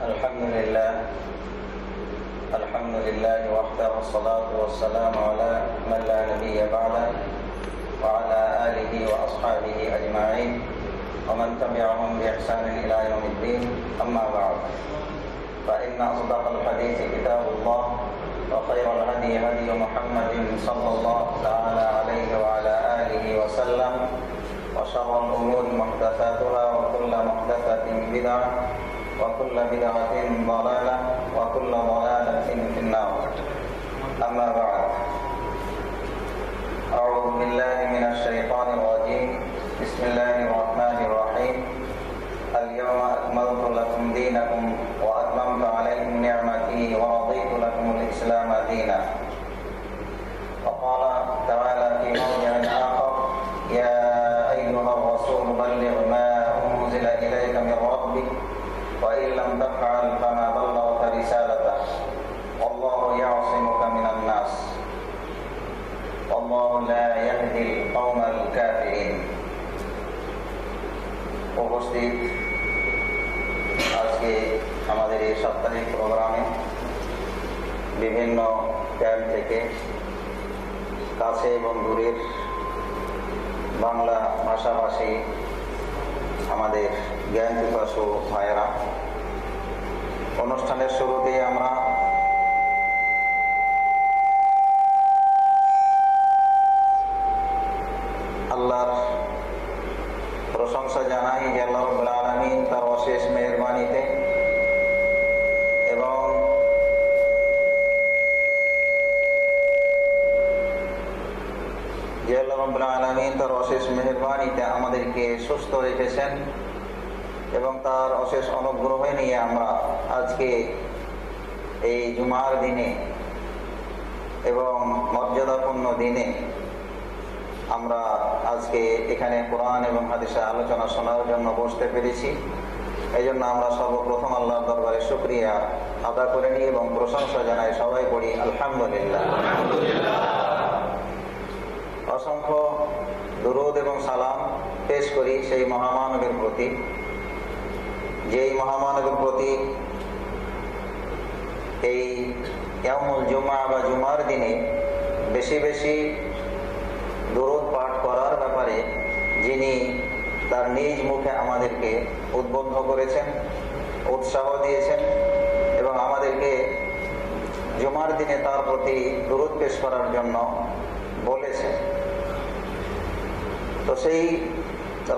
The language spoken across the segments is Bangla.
الحمد لله وحده والصلاة والسلام على من لا نبي بعده وعلى آله وأصحابه أجمعين ومن تبعهم بإحسان إلى يوم الدين. أما بعد، فإن أصدق الحديث كتاب الله وخير الهدي هدي محمد صلى الله تعالى عليه وعلى آله وسلم وشر الأمور محدثاتها وكل محدثة بدعة وكل بدعة ضلالة وكل ضلالة في النار. أما بعد، أعوذ بالله من الشيطان الرجيم. بسم الله الرحمن الرحيم. اليوم أكملت لكم دينكم وأتممت عليكم نعمتي ورضيت لكم الإسلام دينا. وقال تعالى في موضع آخر: يا أيها الرسول بلغ ما أنزل إليك من ربك وإن لم تفعل فما بلغت رسالته والله يعصمك من الناس والله لا يهدي القوم الكافرين. উপস্থিত আজকে আমাদের এই সাপ্তাহিক প্রোগ্রামে বিভিন্ন ক্যাম্প থেকে কাছে এবং দূরের বাংলা ভাষাভাষী আমাদের জ্ঞান পিপাসু ভাইয়েরা, অনুষ্ঠানের শুরুতেই আমরা আল্লাহর প্রশংসা জানাই যে আল্লাহ রাব্বুল আলামিন তার অশেষ মেহেরবানিতে এবং যে আল্লাহ রাব্বুল আলামিন তার অশেষ মেহেরবানিতে আমাদেরকে সুস্থ রেখেছেন এবং তার অশেষ অনুগ্রহে নিয়ে আমরা আজকে এই জুমার দিনে এবং মর্যাদাপূর্ণ দিনে আমরা আজকে এখানে কোরআন এবং হাদিসের আলোচনা শোনার জন্য বসতে পেরেছি। এই জন্য আমরা সর্বপ্রথম আল্লাহর দরবারে শুকরিয়া আদা করে নিই এবং প্রশংসা জানাই। সবাই পড়ি আলহামদুলিল্লাহ। অসংখ্য দুরূদ এবং সালাম পেশ করি সেই মহামানবের প্রতি, যেই মহামানবের প্রতি এই ইয়াউমুল জুমআ বা জুমার দিনে বেশি বেশি দুরূদ পাঠ করার ব্যাপারে যিনি তার নিজ মুখে আমাদেরকে উদ্বুদ্ধ করেছেন, উৎসাহ দিয়েছেন এবং আমাদেরকে জুমার দিনে তার প্রতি দুরূদ পেশ করার জন্য বলেছেন। তো সেই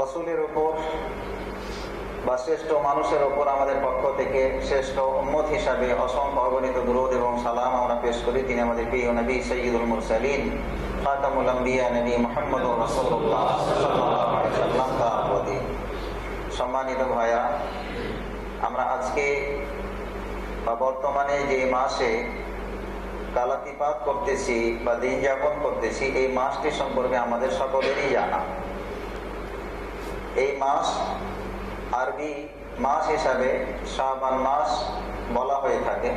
রাসূলের উপর বা শ্রেষ্ঠ মানুষের উপর আমাদের পক্ষ থেকে শ্রেষ্ঠ উম্মত হিসাবে অসংখ্য অগণিত দুরূদ এবং সালাম আমরা পেশ করি। তিনি আমাদের প্রিয় নবী সাইয়্যিদুল মুরসালিন খাতামুল আম্বিয়া নবী মুহাম্মদুর রাসূলুল্লাহ সাল্লাল্লাহু আলাইহি ওয়াসাল্লাম তার প্রতি। সম্মানিত ভাইয়া, আমরা আজকে বা বর্তমানে যে মাসে কালাতিপাত করতেছি বা দিন যাপন করতেছি, এই মাসটি সম্পর্কে আমাদের সকলেরই জানা। এই মাস আরবি মাস হিসাবে শাবান মাস বলা হয়ে থাকে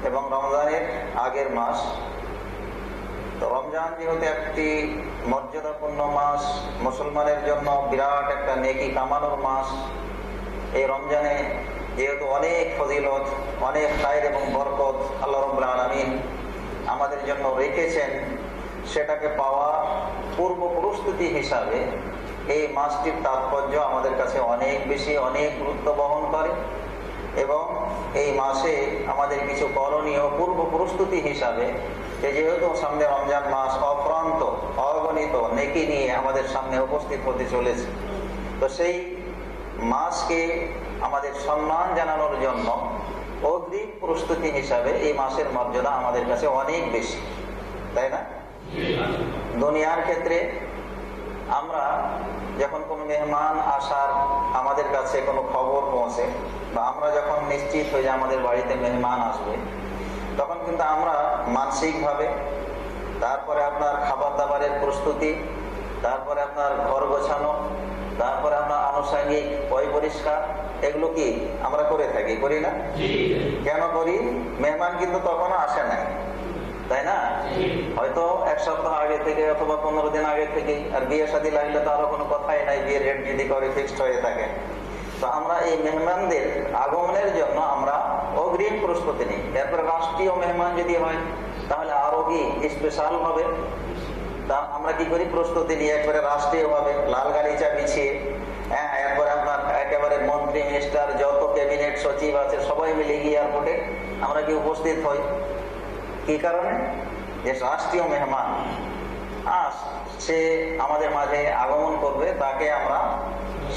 এবং রমজানের আগের মাস। তো রমজান যেহেতু একটি মর্যাদাপূর্ণ মাস, মুসলমানের জন্য বিরাট একটা নেকি কামানোর মাস, এই রমজানে যেহেতু অনেক ফজিলত, অনেক খায়র এবং বরকত আল্লাহ রাব্বুল আলামিন আমাদের জন্য রেখেছেন, সেটাকে পাওয়া পূর্ব প্রস্তুতি হিসাবে এই মাসটির তাৎপর্য আমাদের কাছে অনেক বেশি, অনেক গুরুত্ব বহন করে এবং এই মাসে আমাদের কিছু করণীয় পূর্ব প্রস্তুতি হিসাবে, যেহেতু সামনে রমজান মাস অপ্রান্ত অগণিত নেকি নিয়ে আমাদের সামনে উপস্থিত হতে চলেছে, তো সেই মাসকে আমাদের সম্মান জানানোর জন্য অগ্রিম প্রস্তুতি হিসাবে এই মাসের মর্যাদা আমাদের কাছে অনেক বেশি, তাই না? দুনিয়ার ক্ষেত্রে আমরা যখন কোনো মেহমান আসার আমাদের কাছে কোনো খবর পৌঁছে বা আমরা যখন নিশ্চিত হয়ে যে আমাদের বাড়িতে মেহমান আসবে, তখন কিন্তু আমরা মানসিকভাবে, তারপরে আপনার খাবার দাবারের প্রস্তুতি, তারপরে আপনার ঘর গোছানো, তারপরে আপনার আনুষঙ্গিক পরিষ্কার, এগুলো কি আমরা করে থাকি, করি না? কেন করি? মেহমান কিন্তু তখনও আসে নাই, তাই না? হয়তো এক সপ্তাহ আগে থেকে অথবা 15 দিন আগে থেকে। আর বিয়ে শাদী লাগলে তো আরো কোনো কথাই নাই, বিয়ের রেট যদি করে ফিক্সড হয়ে থাকে। তো আমরা এই মেহমানদের আগমনের জন্য আমরা অগ্রিম প্রস্তুতি নিই। এরপরে রাষ্ট্রীয় মেহমান যদি হয় তাহলে আরো কি স্পেশাল হবে। তা আমরা কি করি, প্রস্তুতি নিয়ে একবারে রাষ্ট্রীয় ভাবে লাল গালিচা বিছিয়ে, হ্যাঁ, এরপরে আপনার একেবারে মন্ত্রী মিনিস্টার যত ক্যাবিনেট সচিব আছে সবাই মিলে গিয়ে এয়ারপোর্টে আমরা কি উপস্থিত হই। কি কারণে? যে রাষ্ট্রীয় মেহমান সে আমাদের মাঝে আগমন করবে, তাকে আমরা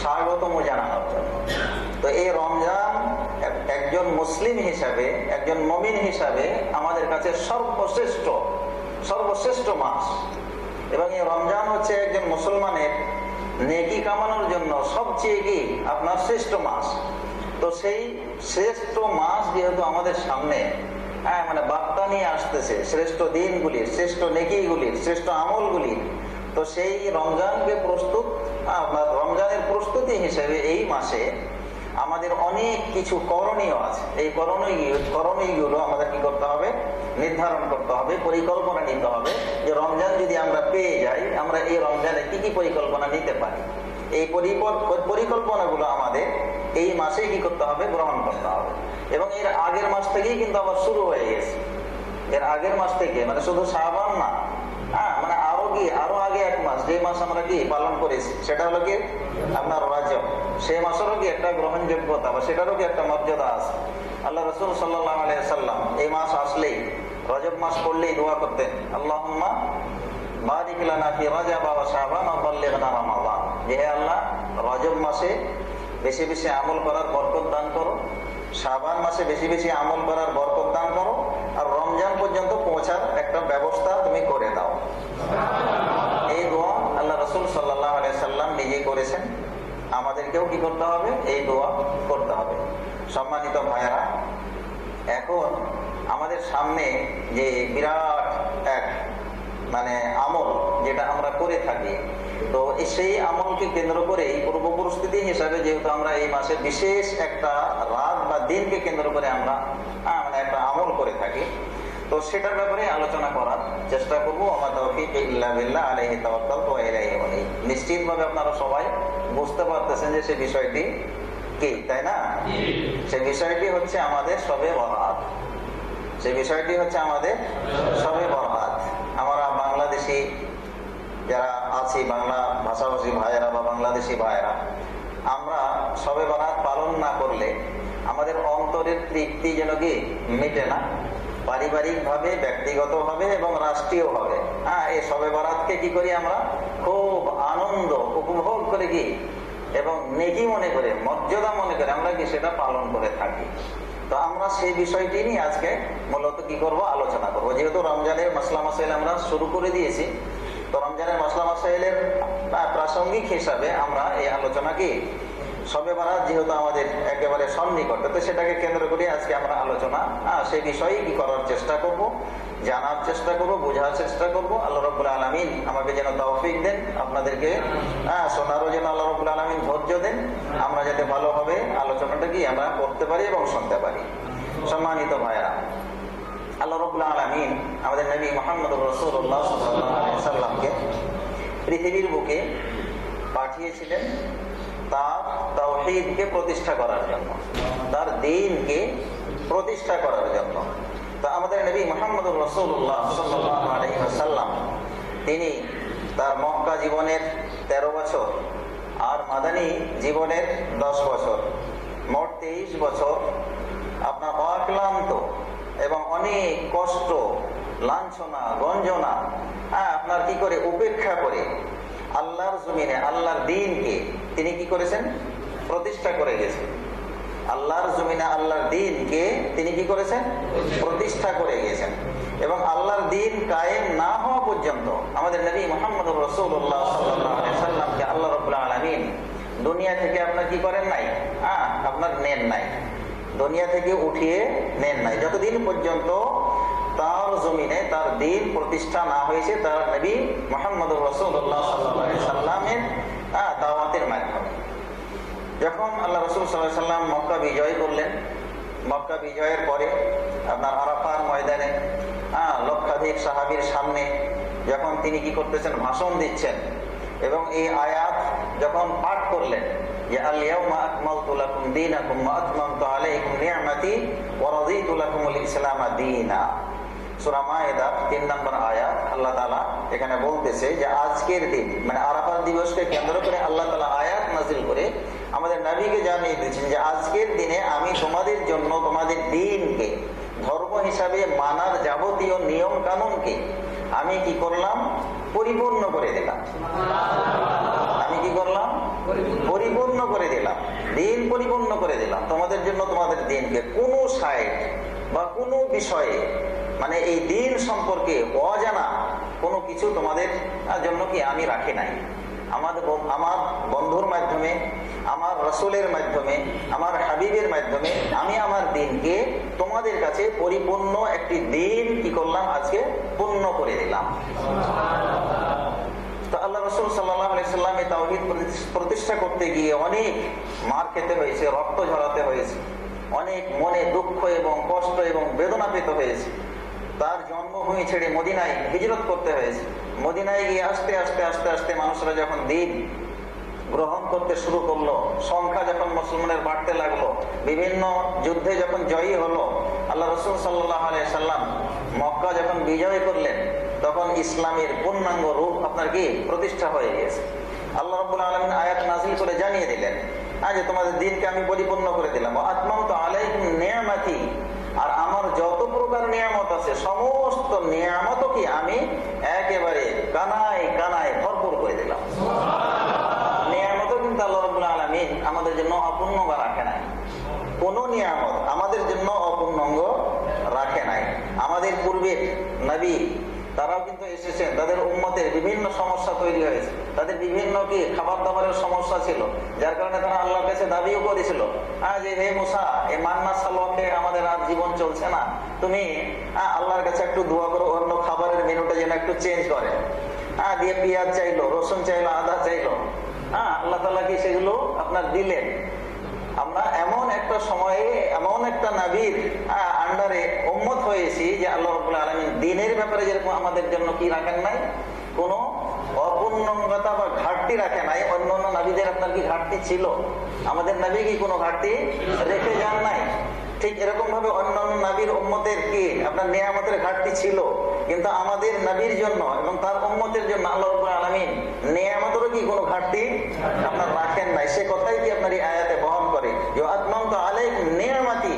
স্বাগতম জানানোর জন্য। তো এই রমজান একজন মুসলিম হিসাবে, একজন মুমিন হিসাবে আমাদের কাছে সর্বশ্রেষ্ঠ মাস। এবং এই রমজান হচ্ছে একজন মুসলমানের নেকি কামানোর জন্য সবচেয়ে কি আপনার শ্রেষ্ঠ মাস। তো সেই শ্রেষ্ঠ মাস যেহেতু আমাদের সামনে, মানে বার্তা নিয়ে আসতেছে শ্রেষ্ঠ দিনগুলির, শ্রেষ্ঠ নেকিগুলির, শ্রেষ্ঠ আমলগুলির, তো সেই রমজানকে রমজানের প্রস্তুতি হিসেবে এই মাসে আমাদের অনেক কিছু করণীয় আছে। এই করণীয়গুলো আমাদের কি করতে হবে, নির্ধারণ করতে হবে, পরিকল্পনা নিতে হবে যে রমজান যদি আমরা পেয়ে যাই, আমরা এই রমজানে কি কি পরিকল্পনা নিতে পারি। এই পরিকল্পনাগুলো আমাদের এই মাসে কি করতে হবে, গ্রহণ করতে হবে। এবং এর আগের মাস থেকেই কিন্তু আবার শুরু হয়ে গেছে। এর আগের মাস থেকে, মানে শুধু শাবান না, মানে আরো আগে এক মাস, যে মাস আমরা কি পালন করেছি সেটা হলো কি আপনার রজব। সেই মাসেরও কি একটা গ্রহণযোগ্যতা বা সেটারও কি একটা মর্যাদা আছে। আল্লাহ রাসূল সাল্লাল্লাহু আলাইহি ওয়াসাল্লাম এই মাস আসলেই, রজব মাস পড়লেই দোয়া করতেন, আল্লাহুম্মা বারিক লানা ফি রজব ওয়া শাবান ওয়া বাল্লিগনা রমাদান। যে হে আল্লাহ, রজব মাসে বেশি বেশি আমল করার বরকত দান করো, শাবান মাসে বেশি বেশি আমল করার বরকত দান করো, আর রমজান পর্যন্ত পৌঁছার একটা ব্যবস্থা তুমি করে দাও। এই দোয়া আল্লাহ রাসূল সাল্লাল্লাহু আলাইহি সাল্লাম নিজে করেছেন, আমাদেরকেও কি করতে হবে, এই দোয়া করতে হবে। সম্মানিত ভাইয়েরা, এখন আমাদের সামনে যে বিরাট এক মানে আমল যেটা আমরা করে থাকি, তো সেই আমলকে কেন্দ্র করে পূর্ব প্রস্তুতি হিসাবে যেহেতু আমরা এই মাসে বিশেষ একটা রাত বা দিনকে কেন্দ্র করে আমরা মানে একটা আমল করে থাকি, তো সেটার ব্যাপারে আলোচনা করার চেষ্টা করবো। ওয়া মা তাওফীকি ইল্লা বিল্লাহ আলাইহি তাওয়াক্কালতু ওয়া ইলাইহি উনীব। নিশ্চিতভাবে আপনারা সবাই বুঝতে পারতেছেন যে সেই বিষয়টি কি, তাই না? সেই বিষয়টি হচ্ছে আমাদের শবে বরাত। সেই বিষয়টি হচ্ছে আমাদের শবে বরাত। আমরা বাংলাদেশি যারা আছি, বাংলা ভাষাভাষী ভাইয়েরা বা বাংলাদেশি ভাইয়েরা, আমরা শবে বরাত পালন না করলে আমাদের অন্তরের তৃপ্তি যেন কি মিটে না। পারিবারিক ভাবে, ব্যক্তিগত ভাবে এবং রাষ্ট্রীয় ভাবে এই শবে বরাতকে কি করি আমরা খুব আনন্দ উপভোগ করে কি এবং নেকি মনে করে, মর্যাদা মনে করে আমরা কি সেটা পালন করে থাকি। তো আমরা সেই বিষয়টি নিয়ে আজকে মূলত কি করব, আলোচনা করব। যেহেতু রমজানের মাসলা মাসাইল আমরা শুরু করে দিয়েছি, তো রমজানের মাসলা মাসাইলের প্রাসঙ্গিক হিসাবে আমরা এই আলোচনা কি শবে বরাত যেহেতু আমাদের একেবারে সন্নিকটে, তো সেটাকে কেন্দ্র করে আজকে আমরা আলোচনা সেই বিষয়ে কি করার চেষ্টা করব, জানার চেষ্টা করব, বোঝার চেষ্টা করব। আল্লাহ রাব্বুল আলামিন আমাকে যেন তৌফিক দেন, আপনাদেরকে শোনারও যেন আল্লাহ রাব্বুল আলামিন ধৈর্য দেন, আমরা যাতে ভালোভাবে আলোচনাটা কি আমরা করতে পারি এবং শুনতে পারি। সম্মানিত ভাইরা, আল্লাহ রাব্বুল আলামিন আমাদের নবী মুহাম্মদুর রাসূলুল্লাহ সাল্লাল্লাহু আলাইহি ওয়াসাল্লামকে পৃথিবীর বুকে পাঠিয়েছিলেন তার তাওহীদকে প্রতিষ্ঠা করার জন্য, তার দ্বীনকে প্রতিষ্ঠা করার জন্য। তো আমাদের নবী মুহাম্মদুর রাসূলুল্লাহ সাল্লাল্লাহু আলাইহি ওয়াসাল্লাম তিনি তার মক্কা জীবনের 13 বছর আর মাদানী জীবনের 10 বছর, মোট 23 বছর আপনার অক্লান্ত এবং অনেক কষ্ট, লাঞ্ছনা, গঞ্জনা আপনার কি করে উপেক্ষা করে আল্লাহর জমিনে আল্লাহর দ্বীনকে তিনি কি করেছেন, প্রতিষ্ঠা করে গেছেন। আল্লাহর জমিনে আল্লাহর দ্বীনকে তিনি কি করেছেন, প্রতিষ্ঠা করে গেছেন। এবং আল্লাহর দ্বীন কায়েম না হওয়া পর্যন্ত আমাদের নবী মুহাম্মদুর রাসূলুল্লাহ সাল্লাল্লাহু আলাইহি ওয়াসাল্লামকে আল্লাহ রাব্বুল আলামিন দুনিয়া থেকে আপনার কি করেন নাই, আপনার নেন নাই, দুনিয়া থেকে উঠিয়ে নেন নাই, যতদিন পর্যন্ত তার জমিনে তার দ্বীন প্রতিষ্ঠা না হয়েছে তার নবী মুহাম্মদুর রাসূলুল্লাহ সাল্লাল্লাহু আলাইহি ওয়াসাল্লামের দাওয়াতের মাধ্যমে। যখন আল্লাহ রাসূল সাল্লাল্লাহু আলাইহি ওয়াসাল্লাম মক্কা বিজয় করলেন, মক্কা বিজয়ের পরে আপনার আরাফার ময়দানে লক্ষাধিক সাহাবীর সামনে যখন তিনি কি করতেছেন, ভাষণ দিচ্ছেন এবং এই আয়াত যখন পাঠ করলেন, যে আল ইয়াউমা আকমালতু লাকুম দীনাকুম ওয়া আতমামতু আলাইকুম নি'মাতি ওয়া রাদিতু লাকুমুল ইসলাম দীনা। সূরা মায়েদা 3 নম্বর আয়াত। আল্লাহ তাআলা এখানে বলতেছে যে আজকের দিন মানে আরাফাত দিবসকে কেন্দ্র করে আল্লাহ তাআলা আয়াত নাযিল করে আমাদের নবীকে জানিয়ে দিয়েছেন যে আজকের দিনে আমি তোমাদের জন্য তোমাদের দ্বীনকে ধর্ম হিসাবে মানার যাবতীয় নিয়ম কানুনকে আমি কি করলাম? পরিপূর্ণ করে দিলাম। আমি কি করলাম? পরিপূর্ণ করে দিলাম। দ্বীন পরিপূর্ণ করে দিলাম তোমাদের জন্য, তোমাদের দ্বীনকে কোনো সাইড বা কোনো বিষয়ে মানে এই দ্বীন সম্পর্কে অজানা কোনো কিছু তোমাদের জন্য কি আমি রাখি নাই। আমার বন্ধুর মাধ্যমে, আমার রাসূলের মাধ্যমে, আমার হাবিবের মাধ্যমে আমি আমার দ্বীনকে তোমাদের কাছে পরিপূর্ণ একটি দ্বীন কি করলাম? আজকে পূর্ণ করে দিলাম। তো আল্লাহ রাসূল সাল্লাল্লাহু আলাইহি সাল্লাম এই তাওহীদ প্রতিষ্ঠা করতে গিয়ে অনেক মার খেতে হয়েছে, রক্ত ঝরাতে হয়েছে, অনেক মনে দুঃখ এবং কষ্ট এবং বেদনা পেতে হয়েছে। তার জন্মভূমি ছেড়ে মদিনায় হিজরত করতে হয়েছে। মদিনায় গিয়ে আস্তে আস্তে আস্তে আস্তে মানুষরা যখন দ্বীন গ্রহণ করতে শুরু করলো, সংখ্যা যখন মুসলমানের বাড়তে লাগলো, বিভিন্ন যুদ্ধে যখন জয়ী হলো, আল্লাহ রাসূল সাল্লাল্লাহু আলাইহি সাল্লাম মক্কা যখন বিজয় করলেন, তখন ইসলামের পূর্ণাঙ্গ রূপ আপনার কি প্রতিষ্ঠা হয়ে গেছে। আল্লাহ রাব্বুল আলামিন আয়াত নাযিল করে জানিয়ে দিলেন যে তোমাদের দ্বীনকে আমি পরিপূর্ণ করে দিলাম। আতমামতু আলাইকুম নি'মাতি, আর আমার যত প্রকার নিয়ামত আছে সমস্ত নিয়ামতকে আমি একেবারে কানায় কানায় ভরপুর করে দিলাম। নিয়ামতও কিন্তু আল্লাহ রাব্বুল আলামিন আমাদের জন্য অপূর্ণাঙ্গ রাখে নাই। কোন নিয়ামত আমাদের জন্য অপূর্ণাঙ্গ রাখে নাই। আমাদের পূর্বের নবী তারাও কিন্তু এসেছেন, তাদের উম্মতের বিভিন্ন সমস্যা তৈরি হয়েছে, তাদের বিভিন্ন কি খাবার দাবারের সমস্যা ছিল, যার কারণে তারা আল্লাহর কাছে দাবিও করেছিল যে হে মুসা, এই মান্না সালোয়াকে আমাদের আর জীবন চলছে না, তুমি আল্লাহর কাছে একটু দোয়া করো, অন্য খাবারের মেনুটা যেন একটু চেঞ্জ করে। দিয়ে পেঁয়াজ চাইলো, রসুন চাইলো, আদা চাইলো। আল্লাহ তাআলা কি সেগুলো আপনার দিলেন? আমরা এমন একটা সময়ে এমন একটা নবীর আন্ডারে উম্মত হয়েছি যে আল্লাহ রাব্বুল আলামিন দ্বীনের ব্যাপারে যেরকম আমাদের জন্য কি রাখেন নাই, কোনো অপূর্ণতা বা ঘাটতি রাখে নাই। অন্যান্য নবীদের আপনার কি ঘাটতি ছিল? আমাদের নবী কি কোনো ঘাটতি রেখে যান নাই? ঠিক এরকম ভাবে অন্যান্য নবীর উম্মতের কি আপনার নিয়ামতের ঘাটতি ছিল, কিন্তু আমাদের নবীর জন্য এবং তার উম্মতের জন্য আল্লাহ রাব্বুল আলামিন নিয়ামতেরও কি কোনো ঘাটতি আপনার রাখেন নাই। সে কথাই কি আপনার এই আয়াতে বহন করে যে আতমামতু আলাইকুম নি'মাতি।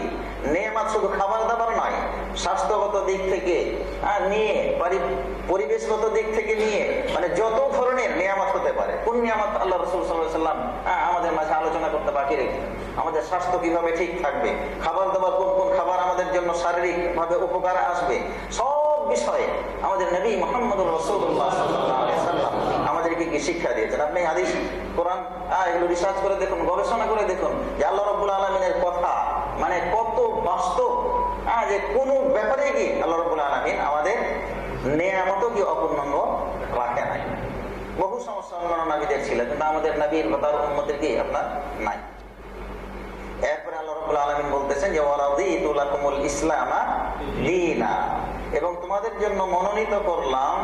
নিয়ামত শুধু খাবার দাবার নয়, স্বাস্থ্যগত দিক থেকে নিয়ে, পরিবেশগত দিক থেকে নিয়ে, মানে যত ধরনের নিয়ামত হতে পারে। কোন নিয়ামত আল্লাহ রাসূল সাল্লাল্লাহু আলাইহি ওয়াসাল্লাম আমাদের মাঝে আলোচনা করতে বাকি রেখে? আমাদের স্বাস্থ্য কিভাবে ঠিক থাকবে, খাবার দাবার কোন কোন খাবার আমাদের জন্য শারীরিক ভাবে উপকার আসবে, সব বিষয়ে আমাদের নবী মুহাম্মদুর রাসূলুল্লাহ সাল্লাল্লাহু আলাইহি ওয়াসাল্লাম আমাদেরকে কি শিক্ষা দিয়েছেন। আপনি হাদিস, কোরআন এগুলো রিসার্চ করে দেখুন, গবেষণা করে দেখুন যে আল্লাহ রাব্বুল আলামিনের কথা মানে কত বাস্তব, যে কোন ব্যাপারে কি আল্লাহ রাব্বুল আলামিন আমাদের নিয়ামতও কি অপূর্ণাঙ্গ রাখে নাই। বহু সমস্যা অন্যান্য নবীদের ছিল, কিন্তু আমাদের নবীর তার উম্মতের কি আপনার নাই। এরপরে আল্লাহ রাব্বুল আলামিন বলতেছেন যে ওয়ারাদিতু লাকুমুল ইসলামা দীনা, এবং তোমাদের জন্য মনোনীত করলাম,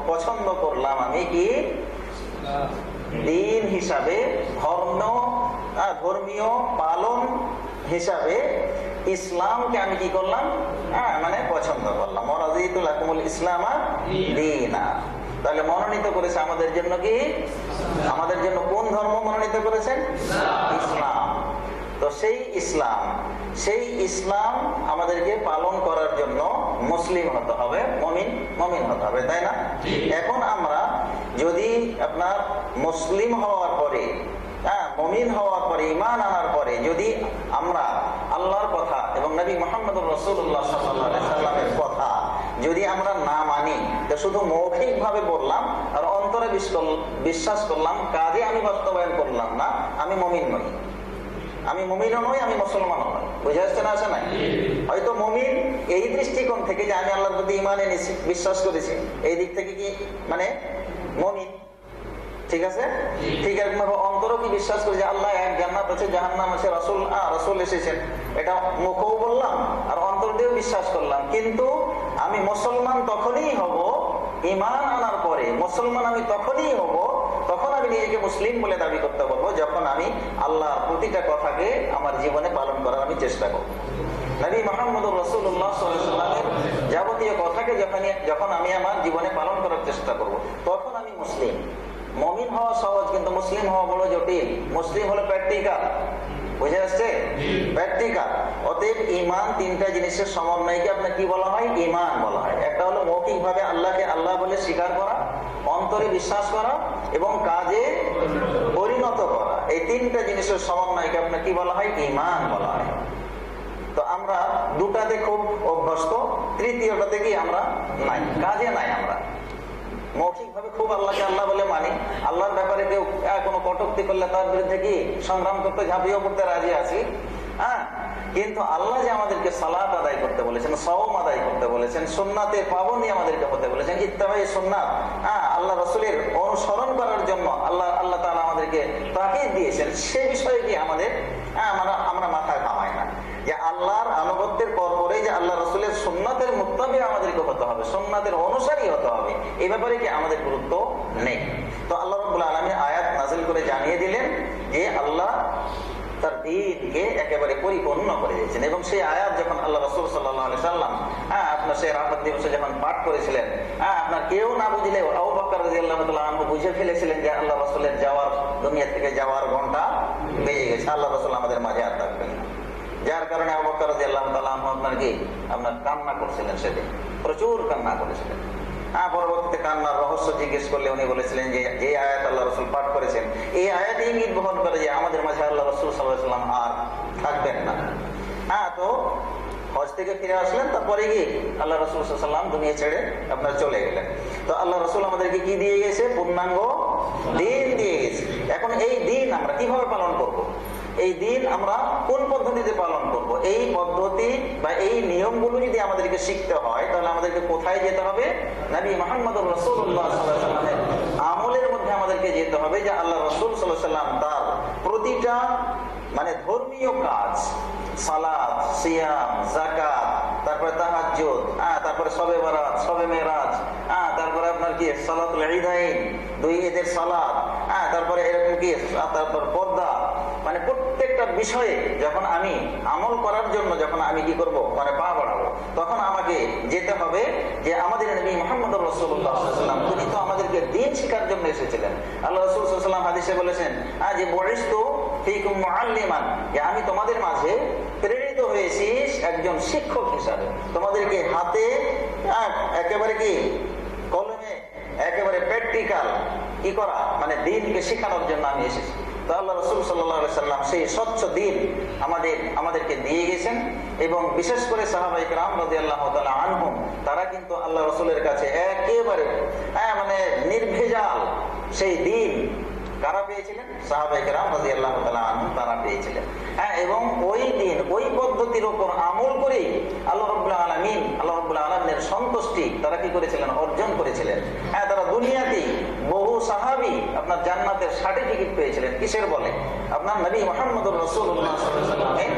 পছন্দ করলাম আমি কি দ্বীন হিসাবে, ধর্মীয় পালন হিসাবে ইসলামকে আমি কি করলাম, মানে পছন্দ করলাম। ওয়ারাদিতু লাকুমুল ইসলামা দীনা, তাহলে মনোনীত করেছে আমাদের জন্য কি, আমাদের জন্য কোন ধর্ম মনোনীত করেছেন? ইসলাম। তো সেই ইসলাম আমাদেরকে পালন করার জন্য মুসলিম হতে হবে, মুমিন হতে হবে, তাই না? এখন আমরা যদি আপনার মুসলিম হওয়ার পরে, মুমিন হওয়ার পরে, ঈমান আনার পরে যদি আমরা আল্লাহর কথা এবং নবী মুহাম্মদুর রাসূলুল্লাহ সাল্লাল্লাহু আলাইহি সাল্লামের কথা যদি আমরা না মানি, তো শুধু মৌখিক ভাবে বললাম আর অন্তরে বিশ্বাস করলাম, কাজে আমি বাস্তবায়ন করলাম না, আমি মুমিন নই। আমি মুমিনও নই, আমি মুসলমানও নই। বুঝে আসছে না? আসে নাই? হয়তো মুমিন এই দৃষ্টিকোণ থেকে যে আমি আল্লাহর প্রতি ঈমান এনেছি, বিশ্বাস করেছি, এই দিক থেকে কি মানে মুমিন, ঠিক আছে? ঠিক একবার অন্তরও কি বিশ্বাস করি যে আল্লাহ এক, জান্নাত আছে, জাহান্নাম আছে, রাসূল এসেছেন, এটা মুখেও বললাম আর অন্তর দিয়েও বিশ্বাস করলাম। কিন্তু আমি মুসলমান তখনই হব, ঈমান আনার পরে মুসলমান আমি তখনই হব, তখন আমি নিজেকে মুসলিম বলে দাবি করতে পারবো যখন আমি আল্লাহর প্রতিটা কথাকে আমার জীবনে পালন করার আমি চেষ্টা করব। নবী মুহাম্মদুর রাসূলুল্লাহ সাল্লাল্লাহু আলাইহি ওয়াসাল্লামের যাবতীয় কথাকে যখন আমি আমার জীবনে পালন করার চেষ্টা করব, তখন আমি মুসলিম। মুমিন হওয়া সহজ, কিন্তু মুসলিম হওয়া বড় জটিল। মুসলিম হলো প্র্যাকটিক্যাল, বুঝে আসছে? প্র্যাকটিক্যাল। অতএব ঈমান তিনটা জিনিসের সমন্বয়কে আপনার কি বলা হয়? ঈমান বলা হয়। একটা হলো মৌখিক ভাবে আল্লাহকে আল্লাহ বলে স্বীকার করা, অন্তরে বিশ্বাস করা এবং কাজে পরিণত করা। এই তিনটা জিনিসের সমন্বয়কে আপনার কি বলা হয়? ঈমান বলা হয়। তো আমরা দুটাতে খুব অভ্যস্ত, তৃতীয়টাতে কি আমরা নাই, কাজে নাই। আমরা মৌখিক ভাবে খুব আল্লাহকে আল্লাহ বলে মানি, আল্লাহর ব্যাপারে কেউ কোনো কটূক্তি করলে তার বিরুদ্ধে কি সংগ্রাম করতে, ঝাঁপিয়ে পড়তে রাজি আছি। কিন্তু আল্লাহ যে আমাদেরকে সালাত আদায় করতে বলেছেন, সওম আদায় করতে বলেছেন, সুন্নাতে পাবনী আমাদেরকে হতে বলেছেন, ইত্তেবাই সুন্নাত, আল্লাহ রাসূলের অনুসরণ করার জন্য আল্লাহ তাআলা আমাদেরকে তাকিদ দিয়েছেন, সে বিষয়ে কি আমাদের আমরা মাথা ঘামাই না যে আল্লাহর আনুগত্যের পরপরে যে আল্লাহ রাসূলের সুন্নাতের মুত্তাবি আমাদেরকে হতে হবে, সুন্নাতের অনুসারী হতে হবে, এই ব্যাপারে কি আমাদের গুরুত্ব নেই। তো আল্লাহ রাব্বুল আলামিন আয়াত নাযিল করে জানিয়ে দিলেন যে আল্লাহ তার দ্বীনকে একেবারে পরিপূর্ণ করে দিয়েছেন। এবং সেই আয়াত যখন আল্লাহ রাসূল সাল্লাল্লাহু আলাইহি সাল্লাম আপনার সেই রাফাত দিবসে যখন পাঠ করেছিলেন, আপনার কেউ না বুঝলেও আবু বকর রাদিয়াল্লাহু তাআলা আনহু বুঝে ফেলেছিলেন যে আল্লাহ রাসূলের যাওয়ার, দুনিয়া থেকে যাওয়ার ঘন্টা বেজে গেছে, আল্লাহ রাসূল আমাদের মাঝে আর থাকবেন না। যার কারণে আবু বকর রাদিয়াল্লাহু তাআলা আনহু আপনার কান্না করছিলেন, সেদিন প্রচুর কান্না করেছিলেন। পরবর্তীতে কান্নার রহস্য জিজ্ঞেস করলে উনি বলেছিলেন যে যে আয়াত আল্লাহ রাসূল পাঠ করেছেন, এই আয়াত ইঙ্গিত বহন করে যে আমাদের মাঝে আল্লাহ রাসূল সাল্লাল্লাহু আলাইহি ওয়াসাল্লাম আর থাকবেন না। তো হজ থেকে ফিরে আসলেন, তারপরে গিয়ে আল্লাহ রাসূল সাল্লাল্লাহু আলাইহি ওয়াসাল্লাম দুনিয়া ছেড়ে আপনার চলে গেলেন। তো আল্লাহ রাসূল আমাদেরকে কি দিয়ে গেছে? পূর্ণাঙ্গ দ্বীন দিয়ে গেছে। এখন এই দ্বীন আমরা কিভাবে পালন করব? এই দিন আমরা কোন পদ্ধতিতে পালন করব? এই পদ্ধতি বা এই নিয়মগুলো যদি আমাদেরকে শিখতে হয়, তাহলে আমাদেরকে কোথায় যেতে হবে? নবী মুহাম্মদুর রাসূলুল্লাহ সাল্লাল্লাহু আলাইহি ওয়াসাল্লামের আমলের মধ্যে আমাদেরকে যেতে হবে, যে আল্লাহ রাসূল সাল্লাল্লাহু আলাইহি ওয়াসাল্লাম তার প্রতিটা ধর্মীয় কাজ, সালাত, সিয়াম, যাকাত, তারপরে তাহাজ্জুদ, তারপরে শবে বরাত, শবে মেরাজ, তারপরে আপনার কি সালাতুল ঈদাইন, দুই ঈদের সালাত, তারপরে এরকম কি তারপর পর্দা, প্রত্যেকটা বিষয়ে যখন আমি আমল করার জন্য যখন আমি কি করব, পা বাড়াবো, তখন আমাকে যেতে হবে যে আমাদের নবী মুহাম্মদ রাসূলুল্লাহ সাল্লাল্লাহু আলাইহি ওয়াসাল্লাম, তিনি তো আমাদেরকে দ্বীন শিক্ষার জন্য এসেছিলেন। আল্লাহ রাসূল সাল্লাল্লাহু আলাইহি ওয়াসাল্লাম হাদিসে বলেছেন যে বুইসতু ফীকুম মুআল্লিমান, যে আমি তোমাদের মাঝে প্রেরিত হয়েছি একজন শিক্ষক হিসাবে, তোমাদেরকে হাতে একেবারে কি কলমে একেবারে প্র্যাকটিক্যাল কি করা, দ্বীনকে শেখানোর জন্য আমি এসেছি। তো আল্লাহ রাসূল সাল্লাল্লাহু আলাইহি ওয়াসাল্লাম সেই স্বচ্ছ দ্বীন আমাদেরকে দিয়ে গেছেন। এবং বিশেষ করে সাহাবায়ে কেরাম রাদিয়াল্লাহু তাআলা আনহুম, তারা কিন্তু আল্লাহ রাসূলের কাছে একেবারে নির্ভেজাল সেই দ্বীন কারা পেয়েছিলেন? সাহাবায়ে কেরাম রাদিয়াল্লাহু তাআলা আনহুম তারা পেয়েছিলেন। এবং ওই দিন ওই পদ্ধতির উপর আমল করে আল্লাহ রাব্বুল আলামিনের সন্তুষ্টি তারা কি করেছিলেন? অর্জন করেছিলেন। তারা দুনিয়াতে বহু সাহাবী আপনার জান্নাতের সার্টিফিকেট পেয়েছিলেন। কিসের বলে? আপনার নবী মুহাম্মদুর রাসূলুল্লাহ সাল্লাল্লাহু আলাইহি ওয়াসাল্লামের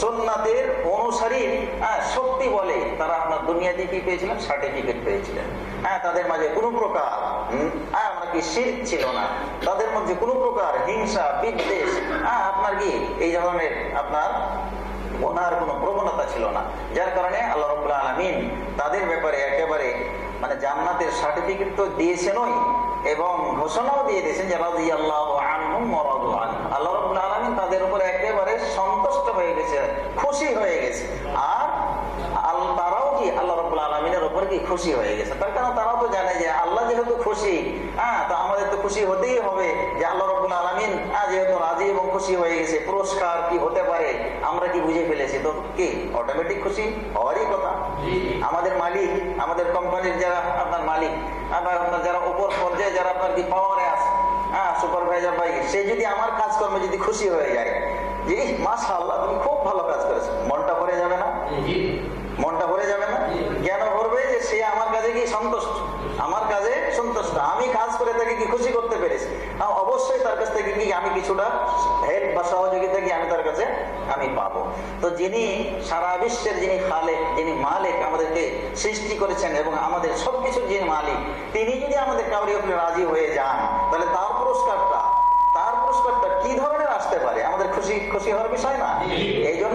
সুন্নাতের অনুসারীর শক্তি বলে তারা আপনার দুনিয়াতে কি পেয়েছিলেন? সার্টিফিকেট পেয়েছিলেন। তাদের মাঝে কোনো প্রকার শিরক ছিল না, তাদের মধ্যে কোনো প্রকার হিংসা, বিদ্বেষ, আপনার কি এই ধরনের আপনার ওনার কোনো প্রবণতা ছিল না। যার কারণে আল্লাহ রাব্বুল আলামিন তাদের ব্যাপারে একেবারে জান্নাতের সার্টিফিকেট তো দিয়েছেনই, এবং ঘোষণাও দিয়ে দিয়েছেন যে রাদিয়াল্লাহু আনহুম ওয়া রাদু আনহু, আল্লাহ রাব্বুল আলামিন তাদের উপর একেবারে সন্তুষ্ট হয়ে গেছে, খুশি হয়ে গেছে। আর তারাও কি আল্লাহ রাব্বুল আলামিনের উপর কি খুশি হয়ে গেছে। তার কারণ তারাও তো জানে যে আল্লাহ যেহেতু খুশি, তো আমাদের তো খুশি হতেই হবে যে আল্লাহ রাব্বুল আলামিন যেহেতু রাজি এবং খুশি হয়ে গেছে, পুরস্কার কি হতে পারে আমরা কি বুঝে ফেলেছি, তো কি অটোমেটিক খুশি হওয়ারই কথা। আমাদের মালিক, আমাদের কোম্পানির যারা আপনার মালিক, আপনার যারা উপর পর্যায়ে যারা আপনার কি পাওয়ারে আছে, সুপারভাইজার ভাই, সে যদি আমার কাজকর্মে যদি খুশি হয়ে যায় যে মাশাআল্লাহ তুমি খুব ভালো কাজ করেছো, মনটা ভরে যাবে না? মনটা ভরে যাবে না? কেন ভরবে? যে সে আমার কাজে কি সন্তুষ্ট, আমার কাজে সন্তুষ্ট, আমি কাজ করে তাকে কি খুশি করতে পেরেছি। অবশ্যই তার কাছ থেকে কি আমি কিছুটা হেল্প বা সহযোগিতা কি আমি তার কাছে আমি পাবো। তো যিনি সারা বিশ্বের যিনি খালেক, যিনি মালিক, আমাদেরকে সৃষ্টি করেছেন এবং আমাদের সবকিছুর যিনি মালিক, তিনি যদি আমাদের কাউরি উপরে রাজি হয়ে যান, তাহলে তার পুরস্কারটা কি ধরনের আসতে পারে, আমাদের খুশি খুশি হওয়ার বিষয় না। এই জন্য